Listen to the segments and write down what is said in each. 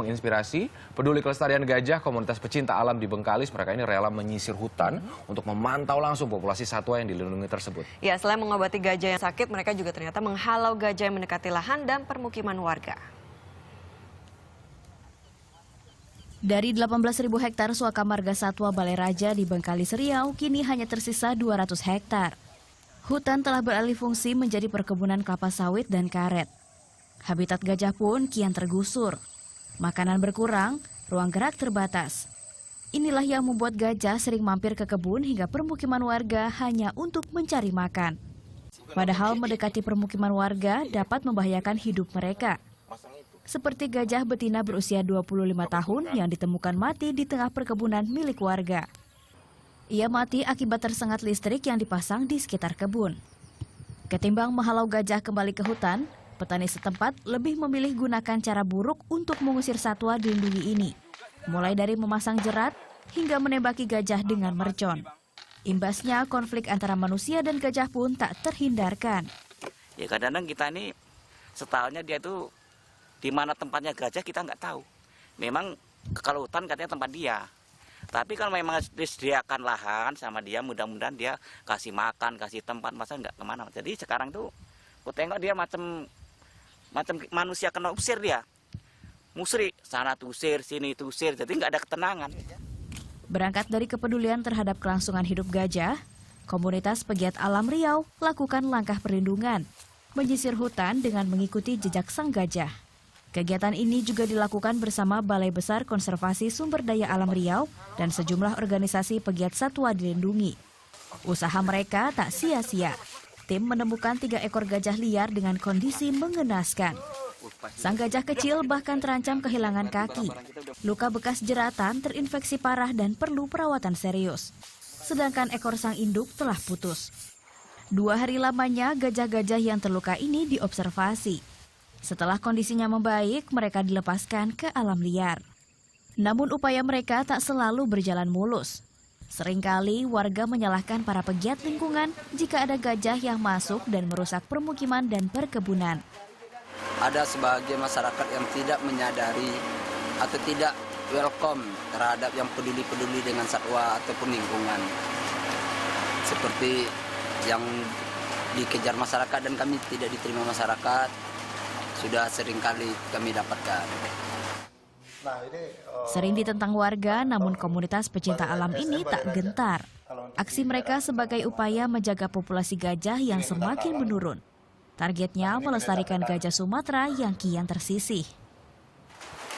menginspirasi peduli kelestarian gajah komunitas pecinta alam di Bengkalis. Mereka ini rela menyisir hutan untuk memantau langsung populasi satwa yang dilindungi tersebut. Ya, selain mengobati gajah yang sakit, mereka juga ternyata menghalau gajah yang mendekati lahan dan permukiman warga. Dari 18.000 hektar Suaka Marga Satwa Balai Raja di Bengkalis Riau, kini hanya tersisa 200 hektar. Hutan telah beralih fungsi menjadi perkebunan kelapa sawit dan karet. Habitat gajah pun kian tergusur. Makanan berkurang, ruang gerak terbatas. Inilah yang membuat gajah sering mampir ke kebun hingga permukiman warga hanya untuk mencari makan. Padahal mendekati permukiman warga dapat membahayakan hidup mereka. Seperti gajah betina berusia 25 tahun yang ditemukan mati di tengah perkebunan milik warga. Ia mati akibat tersengat listrik yang dipasang di sekitar kebun. Ketimbang menghalau gajah kembali ke hutan, petani setempat lebih memilih gunakan cara buruk untuk mengusir satwa dilindungi ini. Mulai dari memasang jerat hingga menembaki gajah dengan mercon. Imbasnya konflik antara manusia dan gajah pun tak terhindarkan. Ya kadang-kadang kita ini setahunya dia itu di mana tempatnya gajah kita nggak tahu. Memang kalau hutan katanya tempat dia. Tapi kalau memang disediakan lahan sama dia, mudah-mudahan dia kasih makan, kasih tempat, masa nggak kemana. Jadi sekarang tuh aku tengok dia macam manusia kena usir dia. Musri, sana tusir, sini tusir, jadi nggak ada ketenangan. Berangkat dari kepedulian terhadap kelangsungan hidup gajah, komunitas pegiat alam Riau lakukan langkah perlindungan, menyisir hutan dengan mengikuti jejak sang gajah. Kegiatan ini juga dilakukan bersama Balai Besar Konservasi Sumber Daya Alam Riau dan sejumlah organisasi pegiat satwa dilindungi. Usaha mereka tak sia-sia. Tim menemukan 3 ekor gajah liar dengan kondisi mengenaskan. Sang gajah kecil bahkan terancam kehilangan kaki. Luka bekas jeratan terinfeksi parah dan perlu perawatan serius. Sedangkan ekor sang induk telah putus. 2 hari lamanya gajah-gajah yang terluka ini diobservasi. Setelah kondisinya membaik, mereka dilepaskan ke alam liar. Namun upaya mereka tak selalu berjalan mulus. Seringkali warga menyalahkan para pegiat lingkungan jika ada gajah yang masuk dan merusak permukiman dan perkebunan. Ada sebagian masyarakat yang tidak menyadari atau tidak welcome terhadap yang peduli-peduli dengan satwa ataupun lingkungan. Seperti yang dikejar masyarakat dan kami tidak diterima masyarakat, sudah seringkali kami dapatkan. Sering ditentang warga, namun komunitas pecinta alam ini tak gentar. Aksi mereka sebagai upaya menjaga populasi gajah yang semakin menurun. Targetnya melestarikan gajah Sumatera yang kian tersisih.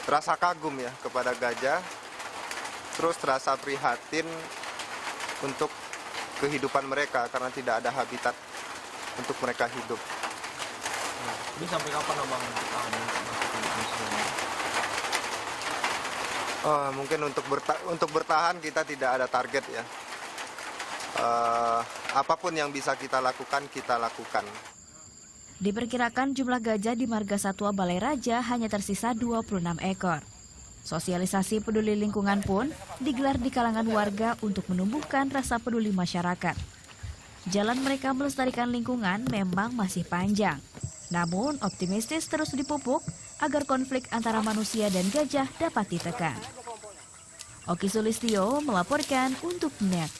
Rasa kagum ya kepada gajah, terus rasa prihatin untuk kehidupan mereka karena tidak ada habitat untuk mereka hidup. Ini sampai kapan abang tahan? Mungkin untuk bertahan kita tidak ada target ya. Apapun yang bisa kita lakukan, kita lakukan. Diperkirakan jumlah gajah di Marga Satwa Balai Raja hanya tersisa 26 ekor. Sosialisasi peduli lingkungan pun digelar di kalangan warga untuk menumbuhkan rasa peduli masyarakat. Jalan mereka melestarikan lingkungan memang masih panjang. Namun optimistis terus dipupuk agar konflik antara manusia dan gajah dapat ditekan. Oki Sulistyo melaporkan untuk NET.